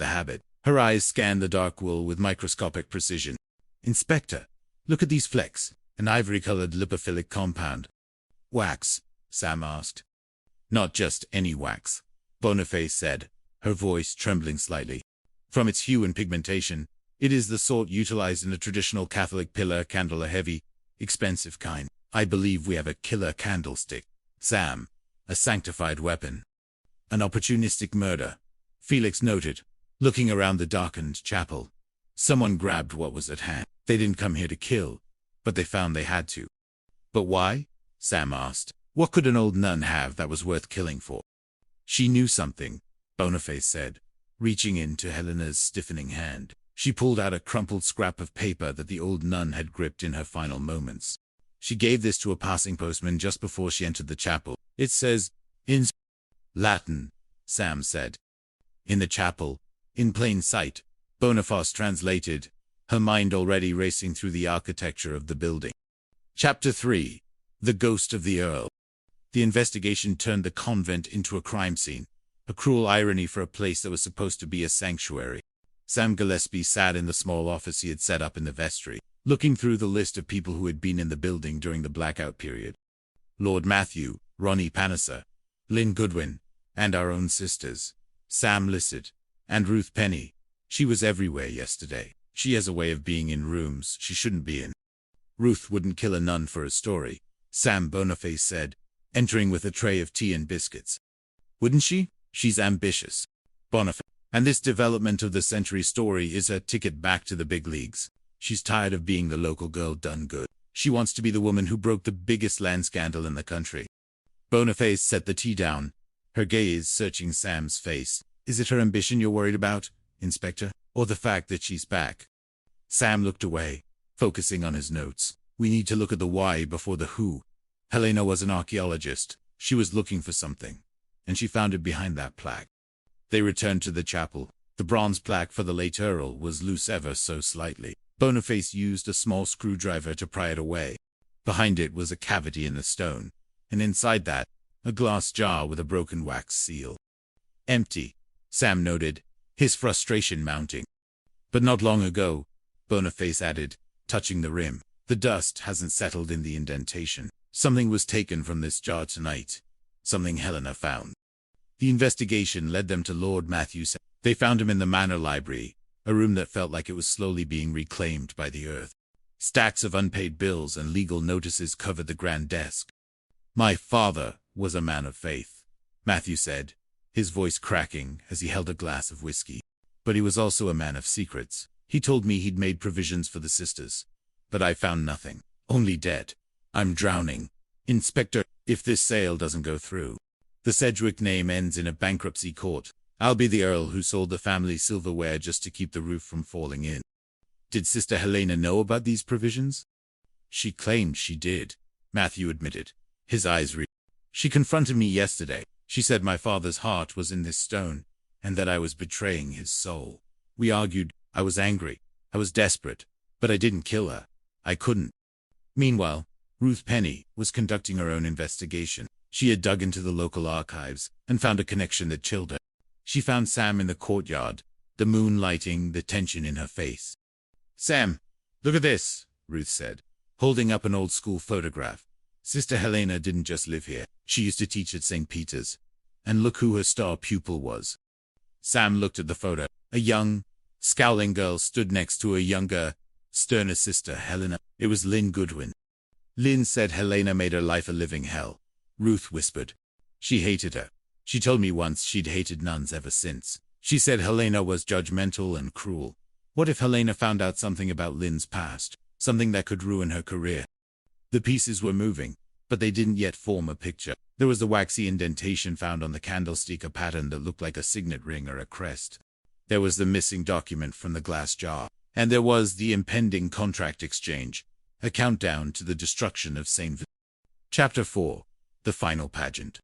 the habit. Her eyes scanned the dark wool with microscopic precision. "Inspector, look at these flecks. An ivory-colored lipophilic compound." "Wax?" Sam asked. "Not just any wax," Boniface said, her voice trembling slightly. "From its hue and pigmentation, it is the sort utilized in a traditional Catholic pillar candle, a heavy, expensive kind. I believe we have a killer candlestick, Sam. A sanctified weapon. An opportunistic murder," Felix noted, looking around the darkened chapel. "Someone grabbed what was at hand. They didn't come here to kill, but they found they had to." "But why?" Sam asked. "What could an old nun have that was worth killing for?" "She knew something," Boniface said, reaching into Helena's stiffening hand. She pulled out a crumpled scrap of paper that the old nun had gripped in her final moments. "She gave this to a passing postman just before she entered the chapel. It says, in Latin," Sam said. "In the chapel, in plain sight," Boniface translated, her mind already racing through the architecture of the building. Chapter 3. The Ghost of the Earl. The investigation turned the convent into a crime scene, a cruel irony for a place that was supposed to be a sanctuary. Sam Gillespie sat in the small office he had set up in the vestry, looking through the list of people who had been in the building during the blackout period. Lord Matthew, Ronnie Panasser, Lynn Goodwin, and our own sisters, Sam Lissett, and Ruth Penny. She was everywhere yesterday. She has a way of being in rooms she shouldn't be in. "Ruth wouldn't kill a nun for a story," Sam Boniface said, entering with a tray of tea and biscuits. "Wouldn't she? She's ambitious." Boniface. "And this development of the century story is her ticket back to the big leagues. She's tired of being the local girl done good. She wants to be the woman who broke the biggest land scandal in the country." Boniface set the tea down, her gaze searching Sam's face. "Is it her ambition you're worried about, Inspector, or the fact that she's back?" Sam looked away, focusing on his notes. "We need to look at the why before the who. Helena was an archaeologist. She was looking for something, and she found it behind that plaque." They returned to the chapel. The bronze plaque for the late Earl was loose ever so slightly. Boniface used a small screwdriver to pry it away. Behind it was a cavity in the stone, and inside that, a glass jar with a broken wax seal. "Empty," Sam noted, his frustration mounting. "But not long ago," Boniface added, touching the rim. "The dust hasn't settled in the indentation. Something was taken from this jar tonight. Something Helena found." The investigation led them to Lord Matthew's. They found him in the manor library, a room that felt like it was slowly being reclaimed by the earth. Stacks of unpaid bills and legal notices covered the grand desk. "My father was a man of faith," Matthew said, his voice cracking as he held a glass of whiskey. "But he was also a man of secrets. He told me he'd made provisions for the sisters. But I found nothing. Only debt. I'm drowning. Inspector, if this sale doesn't go through, the Sedgwick name ends in a bankruptcy court. I'll be the Earl who sold the family silverware just to keep the roof from falling in." "Did Sister Helena know about these provisions?" "She claimed she did," Matthew admitted, his eyes "She confronted me yesterday. She said my father's heart was in this stone, and that I was betraying his soul. We argued. I was angry. I was desperate. But I didn't kill her. I couldn't." Meanwhile, Ruth Penny was conducting her own investigation. She had dug into the local archives and found a connection that chilled her. She found Sam in the courtyard, the moon lighting the tension in her face. "Sam, look at this," Ruth said, holding up an old school photograph. "Sister Helena didn't just live here. She used to teach at St. Peter's. And look who her star pupil was." Sam looked at the photo. A young, scowling girl stood next to a younger, sterner sister, Helena. It was Lynn Goodwin. "Lynn said Helena made her life a living hell," Ruth whispered. "She hated her. She told me once she'd hated nuns ever since. She said Helena was judgmental and cruel. What if Helena found out something about Lynn's past, something that could ruin her career?" The pieces were moving, but they didn't yet form a picture. There was the waxy indentation found on the candlestick, a pattern that looked like a signet ring or a crest. There was the missing document from the glass jar. And there was the impending contract exchange, a countdown to the destruction of St. Vincent. Chapter 4. The Final Pageant.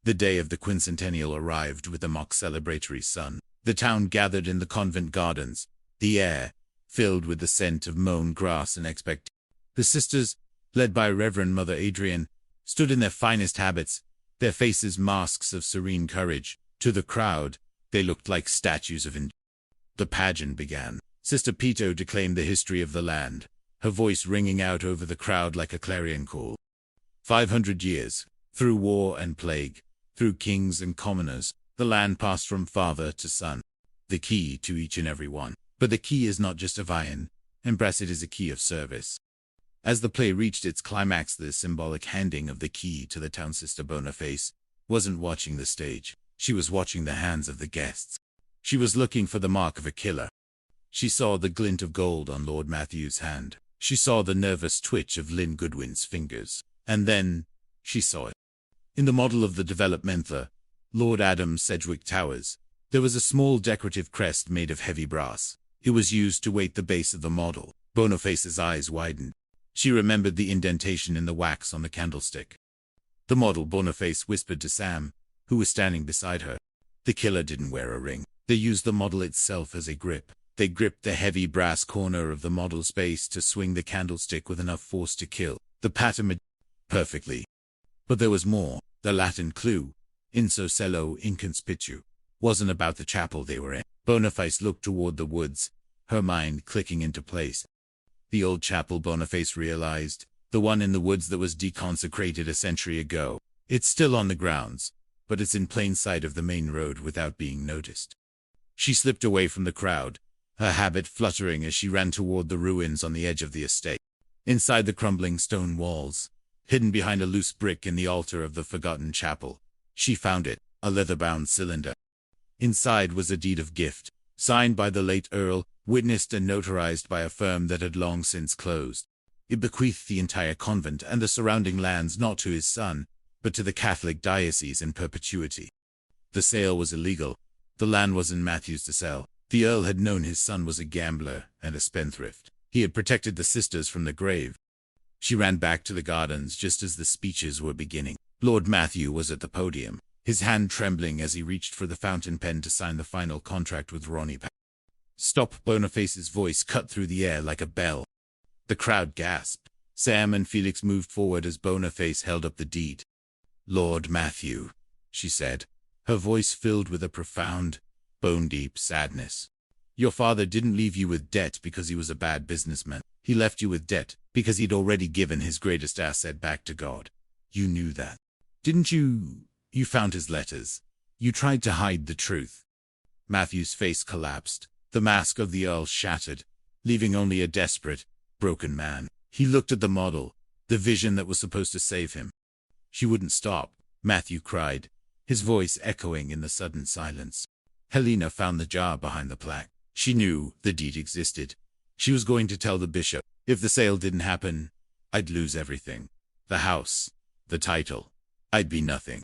The day of the quincentennial arrived with a mock celebratory sun. The town gathered in the convent gardens, the air filled with the scent of mown grass and expectation. The sisters, led by Reverend Mother Adrian, stood in their finest habits, their faces masks of serene courage. To the crowd, they looked like statues of The pageant began. Sister Pito declaimed the history of the land, her voice ringing out over the crowd like a clarion call. 500 years, through war and plague, through kings and commoners, the land passed from father to son, the key to each and every one. But the key is not just of iron, and brass, it is a key of service. As the play reached its climax, the symbolic handing of the key to the town, Sister Boniface wasn't watching the stage. She was watching the hands of the guests. She was looking for the mark of a killer. She saw the glint of gold on Lord Matthew's hand. She saw the nervous twitch of Lynn Goodwin's fingers. And then, she saw it. In the model of the developmental, Lord Adam Sedgwick Towers, there was a small decorative crest made of heavy brass. It was used to weight the base of the model. Boniface's eyes widened. She remembered the indentation in the wax on the candlestick. The model, Boniface whispered to Sam, who was standing beside her. The killer didn't wear a ring. They used the model itself as a grip. They gripped the heavy brass corner of the model's base to swing the candlestick with enough force to kill the pattern perfectly. But there was more. The Latin clue, in socello inconspicu, wasn't about the chapel they were in. Boniface looked toward the woods, her mind clicking into place. The old chapel, Boniface realized, the one in the woods that was deconsecrated a century ago. It's still on the grounds, but it's in plain sight of the main road without being noticed. She slipped away from the crowd, her habit fluttering as she ran toward the ruins on the edge of the estate. Inside the crumbling stone walls, hidden behind a loose brick in the altar of the forgotten chapel, she found it, a leather-bound cylinder. Inside was a deed of gift, signed by the late Earl, witnessed and notarized by a firm that had long since closed. It bequeathed the entire convent and the surrounding lands not to his son, but to the Catholic diocese in perpetuity. The sale was illegal. The land wasn't Matthew's to sell. The Earl had known his son was a gambler and a spendthrift. He had protected the sisters from the grave. She ran back to the gardens just as the speeches were beginning. Lord Matthew was at the podium, his hand trembling as he reached for the fountain pen to sign the final contract with Ronnie. "Stop!" Boniface's voice cut through the air like a bell. The crowd gasped. Sam and Felix moved forward as Boniface held up the deed. "Lord Matthew," she said, her voice filled with a profound, bone-deep sadness. "Your father didn't leave you with debt because he was a bad businessman. He left you with debt because he'd already given his greatest asset back to God. You knew that. Didn't you? You found his letters. You tried to hide the truth." Matthew's face collapsed. The mask of the Earl shattered, leaving only a desperate, broken man. He looked at the model, the vision that was supposed to save him. "She wouldn't stop," Matthew cried, his voice echoing in the sudden silence. Helena found the jar behind the plaque. She knew the deed existed. She was going to tell the bishop. If the sale didn't happen, I'd lose everything. The house, the title. I'd be nothing.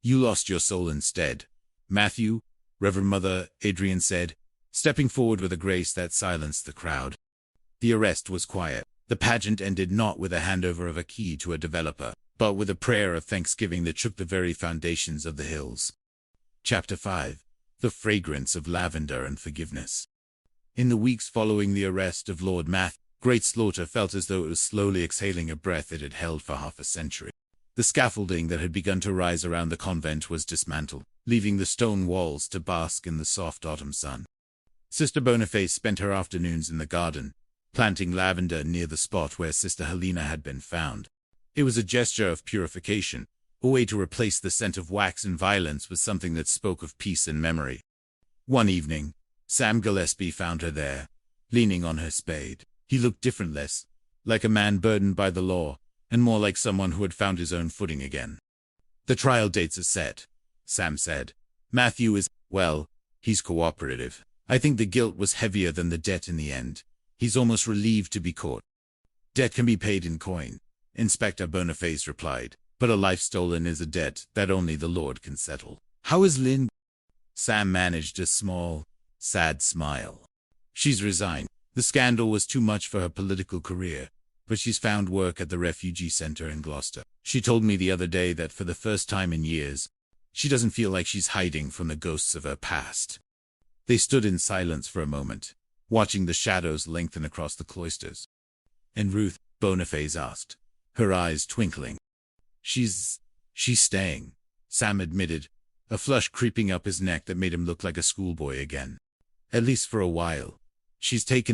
"You lost your soul instead, Matthew," Reverend Mother Adrian said, stepping forward with a grace that silenced the crowd. The arrest was quiet. The pageant ended not with a handover of a key to a developer, but with a prayer of thanksgiving that shook the very foundations of the hills. Chapter 5. The Fragrance of Lavender and Forgiveness. In the weeks following the arrest of Lord Matthew, Great Slaughter felt as though it was slowly exhaling a breath it had held for half a century. The scaffolding that had begun to rise around the convent was dismantled, leaving the stone walls to bask in the soft autumn sun. Sister Boniface spent her afternoons in the garden, planting lavender near the spot where Sister Helena had been found. It was a gesture of purification, a way to replace the scent of wax and violence with something that spoke of peace and memory. One evening, Sam Gillespie found her there, leaning on her spade. He looked different, less like a man burdened by the law, and more like someone who had found his own footing again. "The trial dates are set," Sam said. "Matthew is, well, he's cooperative. I think the guilt was heavier than the debt in the end. He's almost relieved to be caught." "Debt can be paid in coin," Inspector Boniface replied, "but a life stolen is a debt that only the Lord can settle." "How is Lynn?" Sam managed a small, sad smile. "She's resigned. The scandal was too much for her political career, but she's found work at the refugee center in Gloucester. She told me the other day that for the first time in years, she doesn't feel like she's hiding from the ghosts of her past." They stood in silence for a moment, watching the shadows lengthen across the cloisters. "And Ruth?" Boniface asked, her eyes twinkling. She's staying," Sam admitted, a flush creeping up his neck that made him look like a schoolboy again. At least for a while. She's taken